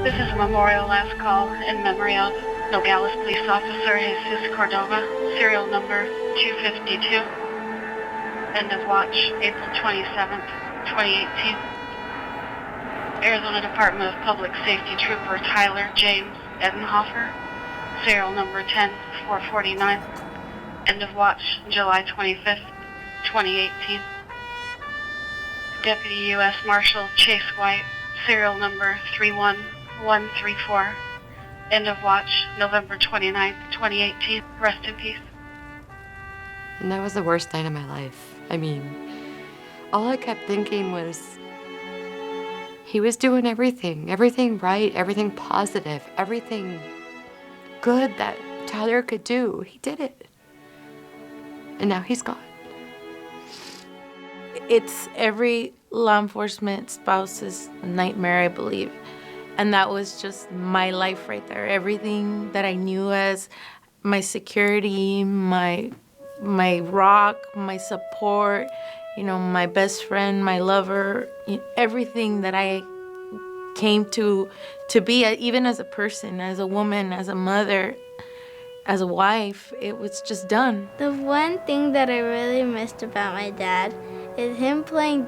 This is a memorial last call in memory of Nogales Police Officer Jesus Cordova, serial number 252. End of watch, April 27th, 2018. Arizona Department of Public Safety Trooper Tyler James Edenhofer, serial number 10449. End of watch, July 25th, 2018. Deputy U.S. Marshal Chase White, serial number 31134. End of watch, November 29th, 2018. Rest in peace. And that was the worst night of my life. I mean, all I kept thinking was, he was doing everything right, everything positive, everything good that Tyler could do. He did it. And now he's gone. It's every law enforcement spouse's nightmare, I believe. And that was just my life right there. Everything that I knew as my security, my rock, my support, my best friend, my lover, everything that I came to be, even as a person, as a woman, as a mother, as a wife, it was just done. The one thing that I really missed about my dad is him playing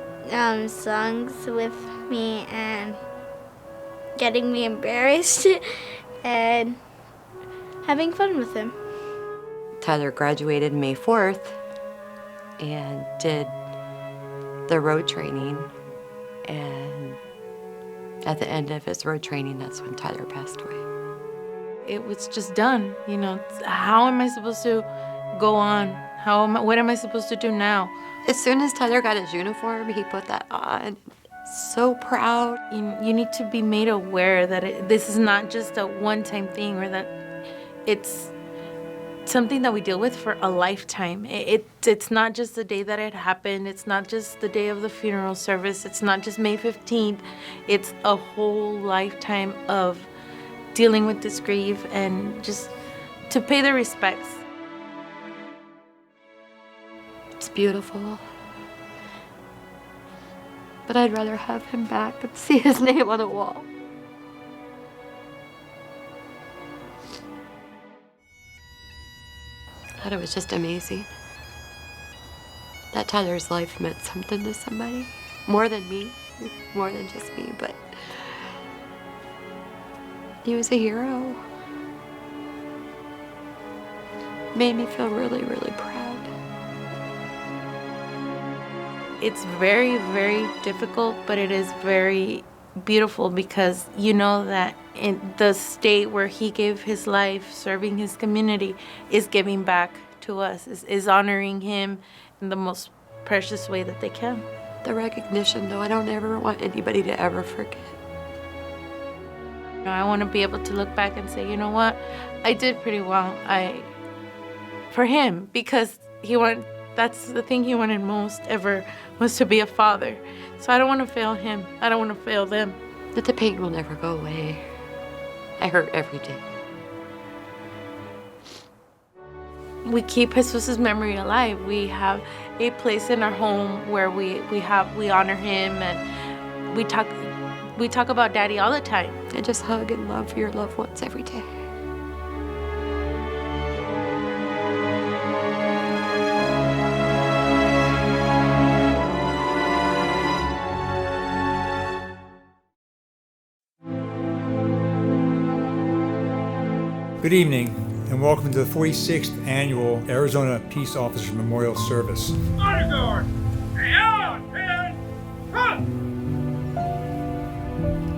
songs with me and getting me embarrassed and having fun with him. Tyler graduated May 4th and did the road training, and at the end of his road training, that's when Tyler passed away. It was just done, How am I supposed to go on? What am I supposed to do now? As soon as Tyler got his uniform, he put that on. So proud. You need to be made aware that this is not just a one-time thing, or that it's something that we deal with for a lifetime. It's not just the day that it happened. It's not just the day of the funeral service. It's not just May 15th. It's a whole lifetime of dealing with this grief and just to pay the respects. It's beautiful. But I'd rather have him back and see his name on a wall. I thought it was just amazing that Tyler's life meant something to somebody. More than me, more than just me, but he was a hero. Made me feel really, really proud. It's very, very difficult, but it is very beautiful because you know that in the state where he gave his life serving his community is giving back to us, is honoring him in the most precious way that they can. The recognition, though, I don't ever want anybody to ever forget. I want to be able to look back and say, you know what, I did pretty well. For him, because that's the thing he wanted most ever, was to be a father. So I don't want to fail him. I don't want to fail them. But the pain will never go away. I hurt every day. We keep Jesus' memory alive. We have a place in our home where we honor him, and we talk about Daddy all the time. And just hug and love your loved ones every day. Good evening, and welcome to the 46th Annual Arizona Peace Officers Memorial Service. Honor guard! On, man! Huh!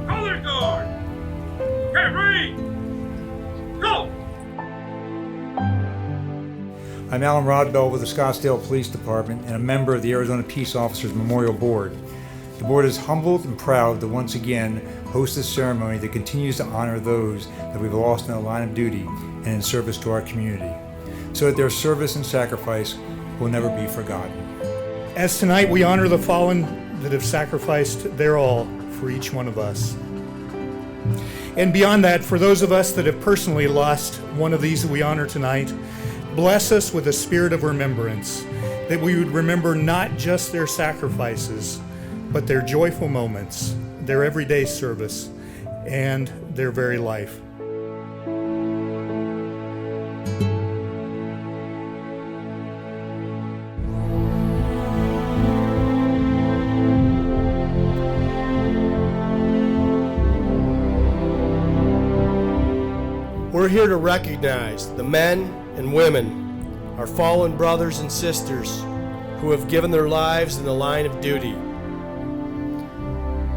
Color guard! Referee! Go! I'm Alan Rodbell with the Scottsdale Police Department and a member of the Arizona Peace Officers Memorial Board. The board is humbled and proud to once again host this ceremony that continues to honor those that we've lost in the line of duty and in service to our community, so that their service and sacrifice will never be forgotten. As tonight we honor the fallen that have sacrificed their all for each one of us. And beyond that, for those of us that have personally lost one of these that we honor tonight, bless us with a spirit of remembrance, that we would remember not just their sacrifices, but their joyful moments, their everyday service, and their very life. We're here to recognize the men and women, our fallen brothers and sisters who have given their lives in the line of duty.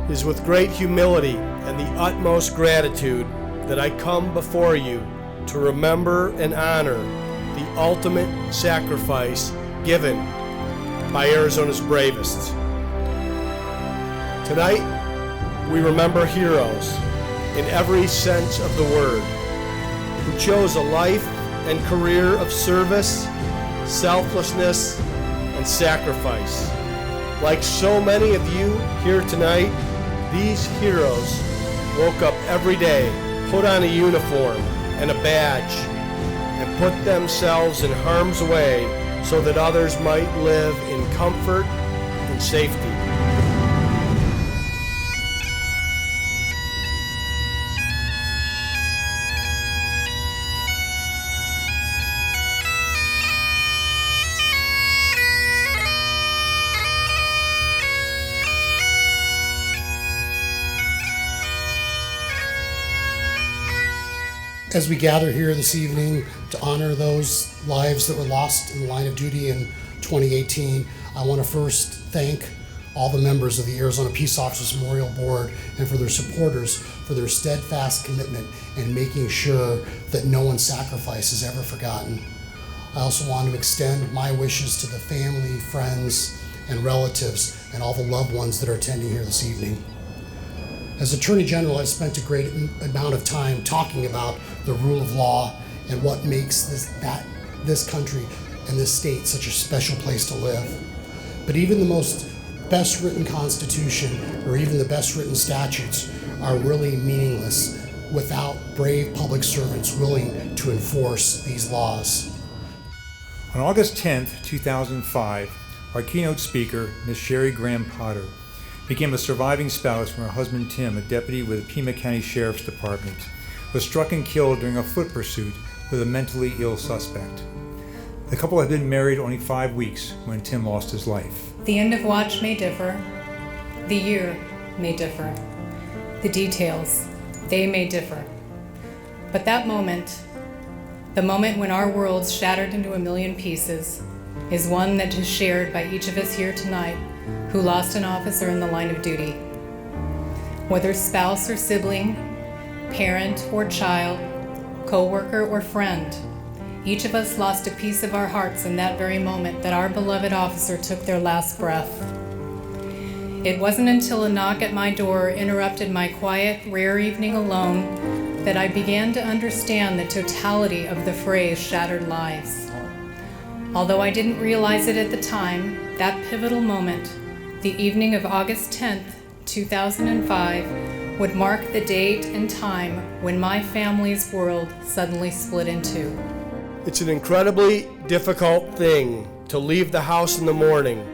It is with great humility and the utmost gratitude that I come before you to remember and honor the ultimate sacrifice given by Arizona's bravest. Tonight, we remember heroes in every sense of the word, who chose a life and career of service, selflessness, and sacrifice. Like so many of you here tonight, these heroes woke up every day, put on a uniform and a badge, and put themselves in harm's way so that others might live in comfort and safety. As we gather here this evening to honor those lives that were lost in the line of duty in 2018, I want to first thank all the members of the Arizona Peace Officers Memorial Board and for their supporters for their steadfast commitment in making sure that no one's sacrifice is ever forgotten. I also want to extend my wishes to the family, friends, and relatives and all the loved ones that are attending here this evening. As Attorney General, I've spent a great amount of time talking about the rule of law and what makes this country and this state such a special place to live. But even the most best written constitution or even the best written statutes are really meaningless without brave public servants willing to enforce these laws. On August 10th, 2005, our keynote speaker, Ms. Sherry Graham Potter, became a surviving spouse from her husband Tim, a deputy with the Pima County Sheriff's Department, was struck and killed during a foot pursuit with a mentally ill suspect. The couple had been married only 5 weeks when Tim lost his life. The end of watch may differ. The year may differ. The details, they may differ. But that moment, the moment when our world's shattered into a million pieces, is one that is shared by each of us here tonight who lost an officer in the line of duty. Whether spouse or sibling, parent or child, co-worker or friend, each of us lost a piece of our hearts in that very moment that our beloved officer took their last breath. It wasn't until a knock at my door interrupted my quiet, rare evening alone that I began to understand the totality of the phrase shattered lives. Although I didn't realize it at the time, that pivotal moment, the evening of August 10th, 2005, would mark the date and time when my family's world suddenly split in two. It's an incredibly difficult thing to leave the house in the morning,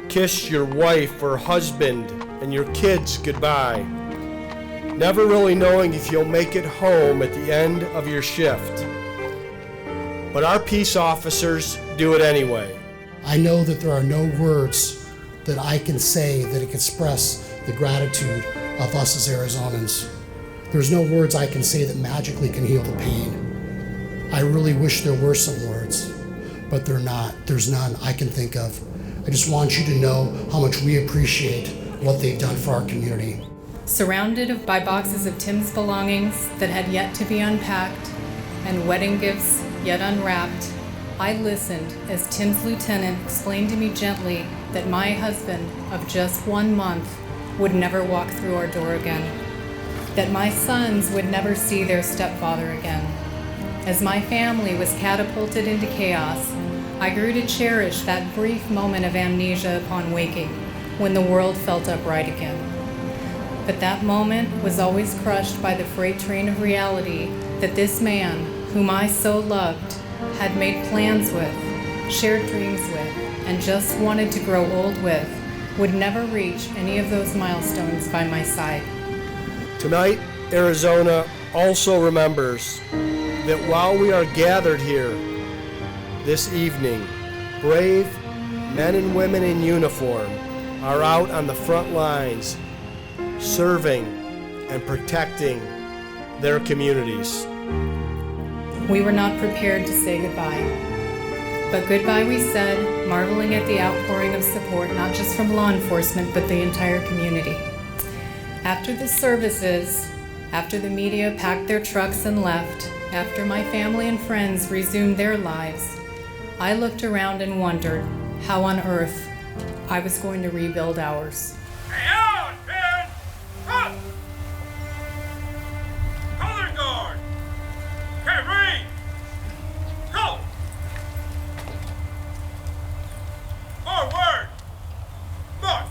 kiss your wife or husband and your kids goodbye, never really knowing if you'll make it home at the end of your shift. But our peace officers do it anyway. I know that there are no words that I can say that express the gratitude of us as Arizonans. There's no words I can say that magically can heal the pain. I really wish there were some words, but they're not. There's none I can think of. I just want you to know how much we appreciate what they've done for our community. Surrounded by boxes of Tim's belongings that had yet to be unpacked and wedding gifts yet unwrapped, I listened as Tim's lieutenant explained to me gently that my husband of just 1 month would never walk through our door again, that my sons would never see their stepfather again. As my family was catapulted into chaos, I grew to cherish that brief moment of amnesia upon waking, when the world felt upright again. But that moment was always crushed by the freight train of reality that this man, whom I so loved, had made plans with, shared dreams with, and just wanted to grow old with, would never reach any of those milestones by my side. Tonight, Arizona also remembers that while we are gathered here this evening, brave men and women in uniform are out on the front lines serving and protecting their communities. We were not prepared to say goodbye. But goodbye we said, marveling at the outpouring of support, not just from law enforcement, but the entire community. After the services, after the media packed their trucks and left, after my family and friends resumed their lives, I looked around and wondered how on earth I was going to rebuild ours. Hey, out, man! Up! Color guard! Carry! Go! Forward! March!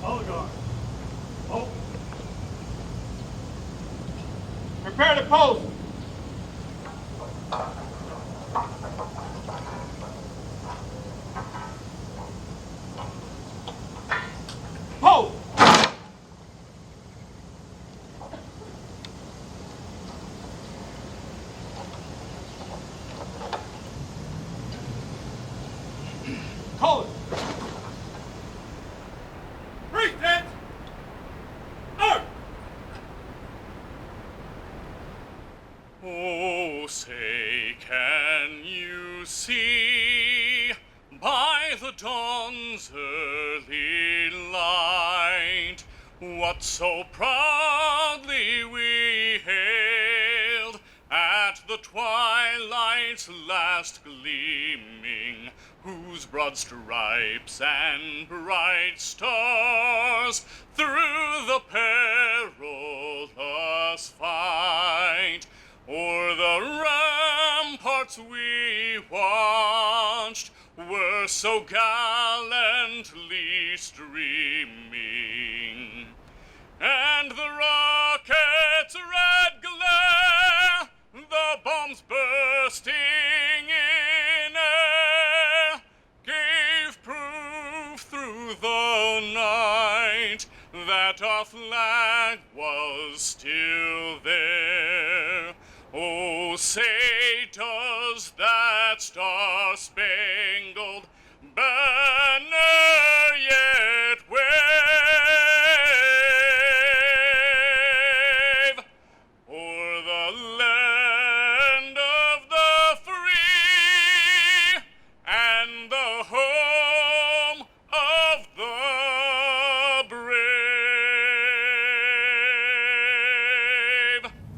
Color guard. Oh. Prepare to post. Post. Color. Present. Art. Oh, say, can you see by the dawn's early light what so proudly we hailed at the twilight's last gleaming, whose broad stripes and bright stars through the perilous fight o'er the ramparts we watched were so gallantly streaming, and the rocket's red glare, the bombs bursting in air, gave proof through the night that our flag was still there. Oh, say, does that star-spangled banner yet wave o'er the land of the free and the home of the brave?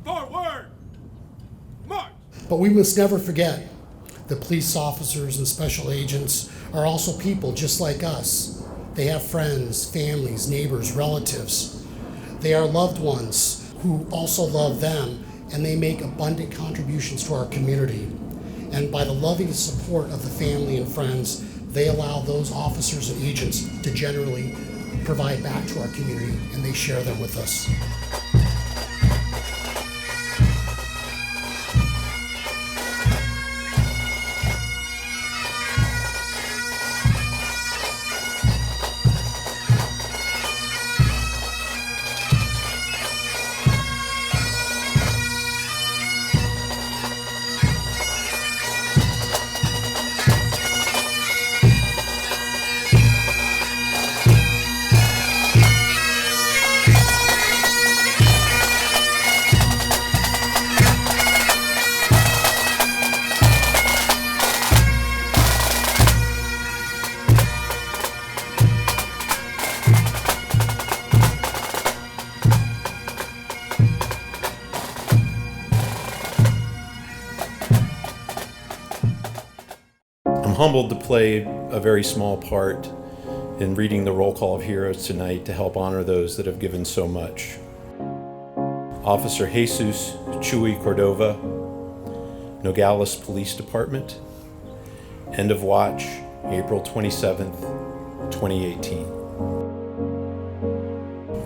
Forward. March. But we must never forget that police officers and special agents are also people just like us. They have friends, families, neighbors, relatives. They are loved ones who also love them, and they make abundant contributions to our community. And by the loving support of the family and friends, they allow those officers and agents to generally provide back to our community, and they share them with us. I'm humbled to play a very small part in reading the roll call of heroes tonight to help honor those that have given so much. Officer Jesus Chuy Cordova, Nogales Police Department. End of watch, April 27th, 2018.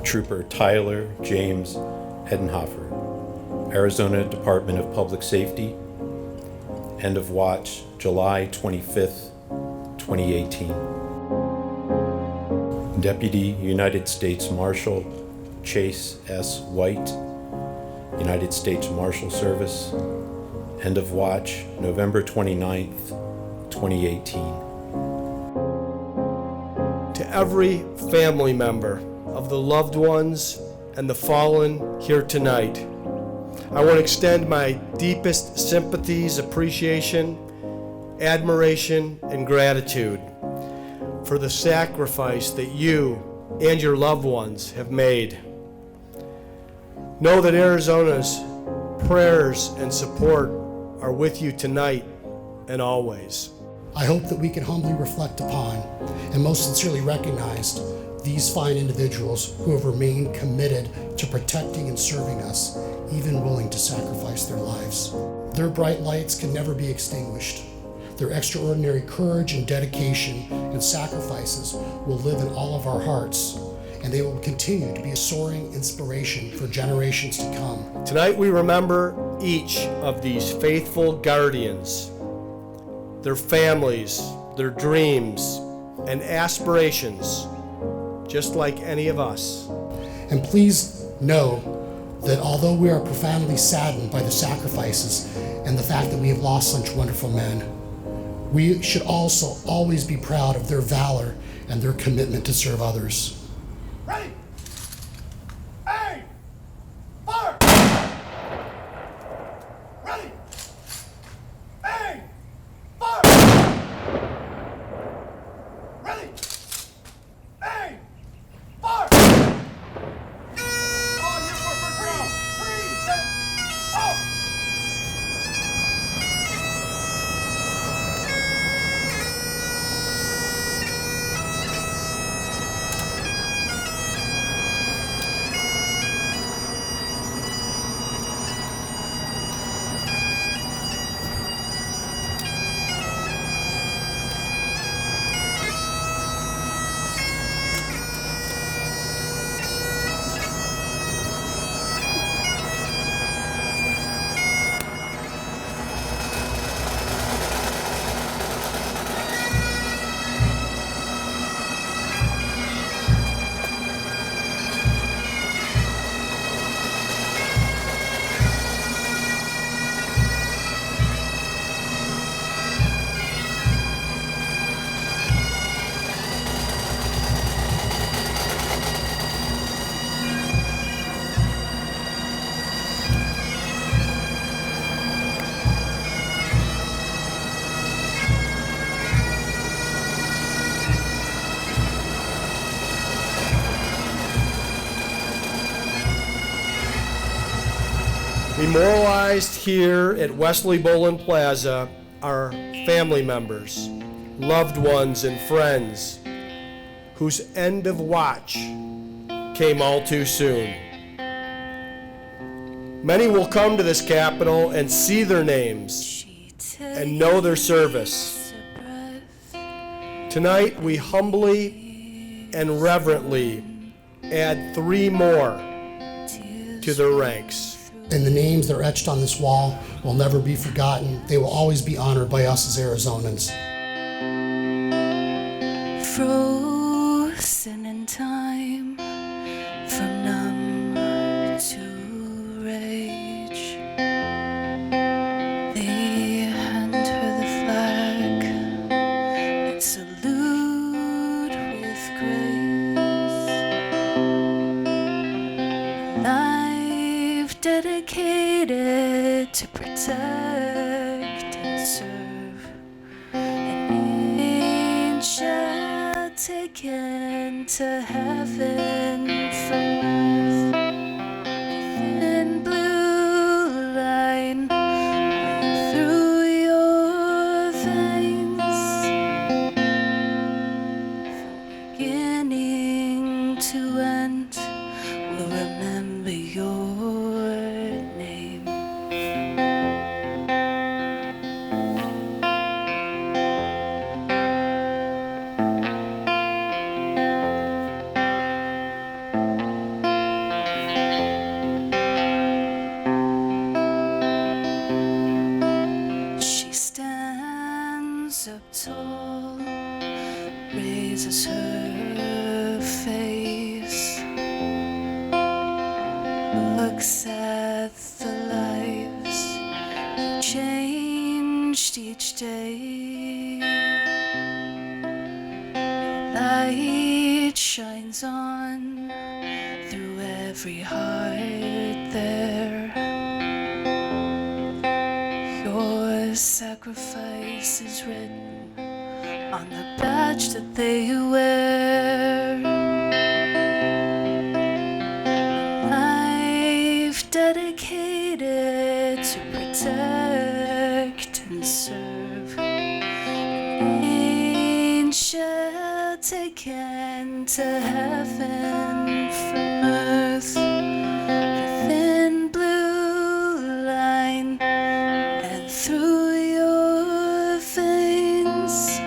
Trooper Tyler James Hedenhofer, Arizona Department of Public Safety. End of watch, July 25th, 2018. Deputy United States Marshal Chase S. White, United States Marshal Service. End of watch, November 29th, 2018. To every family member of the loved ones and the fallen here tonight, I want to extend my deepest sympathies, appreciation, admiration, and gratitude for the sacrifice that you and your loved ones have made. Know that Arizona's prayers and support are with you tonight and always. I hope that we can humbly reflect upon and most sincerely recognize these fine individuals who have remained committed to protecting and serving us, even willing to sacrifice their lives. Their bright lights can never be extinguished. Their extraordinary courage and dedication and sacrifices will live in all of our hearts, and they will continue to be a soaring inspiration for generations to come. Tonight we remember each of these faithful guardians, their families, their dreams, and aspirations, just like any of us. And please know that although we are profoundly saddened by the sacrifices and the fact that we have lost such wonderful men, we should also always be proud of their valor and their commitment to serve others. Ready? Aim! Fire! Ready? Aim! Fire! Ready? Aim! Fire! On your first round. 3, set, off! Memorialized here at Wesley Bolin Plaza are family members, loved ones, and friends whose end of watch came all too soon. Many will come to this Capitol and see their names and know their service. Tonight we humbly and reverently add 3 more to their ranks. And the names that are etched on this wall will never be forgotten. They will always be honored by us as Arizonans. Frozen in time, from numb to rage. They hand her the flag and salute with grace. Life dedicated to protect and serve. An angel taken to heaven from earth. Thin blue line running through your veins. From to end will remember your name. She stands up tall, raises her face, looks at the lives changed each day. Light shines on through every heart there. Your sacrifice is written on the badge that they wear. Life dedicated to protect and serve. An angel taken to heaven from earth. The thin blue line and through your veins.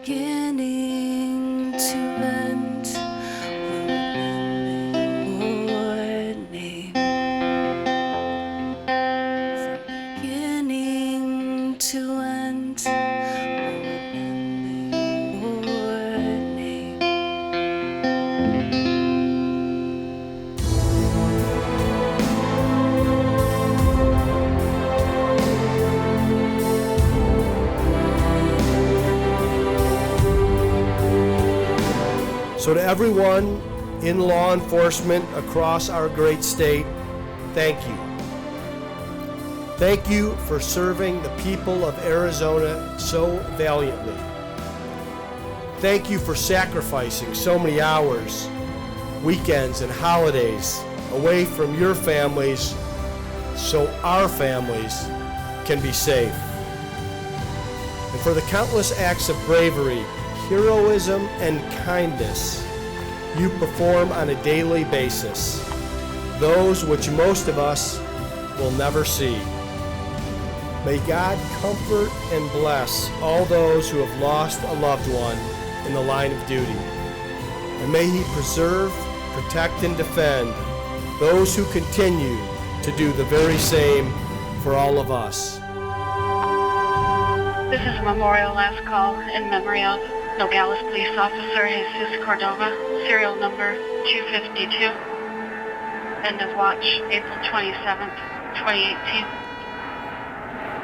Beginning to end will remember your name. From beginning to end will remember your name. So to everyone in law enforcement across our great state, thank you. Thank you for serving the people of Arizona so valiantly. Thank you for sacrificing so many hours, weekends, and holidays away from your families so our families can be safe. And for the countless acts of bravery, heroism, and kindness you perform on a daily basis, those which most of us will never see. May God comfort and bless all those who have lost a loved one in the line of duty. And may He preserve, protect, and defend those who continue to do the very same for all of us. This is a memorial last call in memory of Nogales Police Officer Jesus Cordova, serial number 252. End of watch, April 27th, 2018.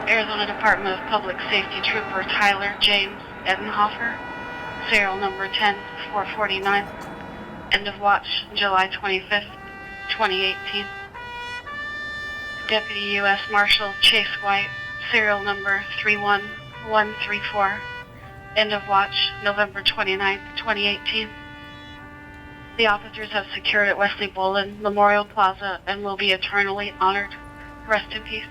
Arizona Department of Public Safety Trooper Tyler James Edenhofer, serial number 10449. End of watch, July 25th, 2018. Deputy U.S. Marshal Chase White, serial number 31134. End of watch, November 29th, 2018. The officers have secured at Wesley Bolin Memorial Plaza and will be eternally honored. Rest in peace.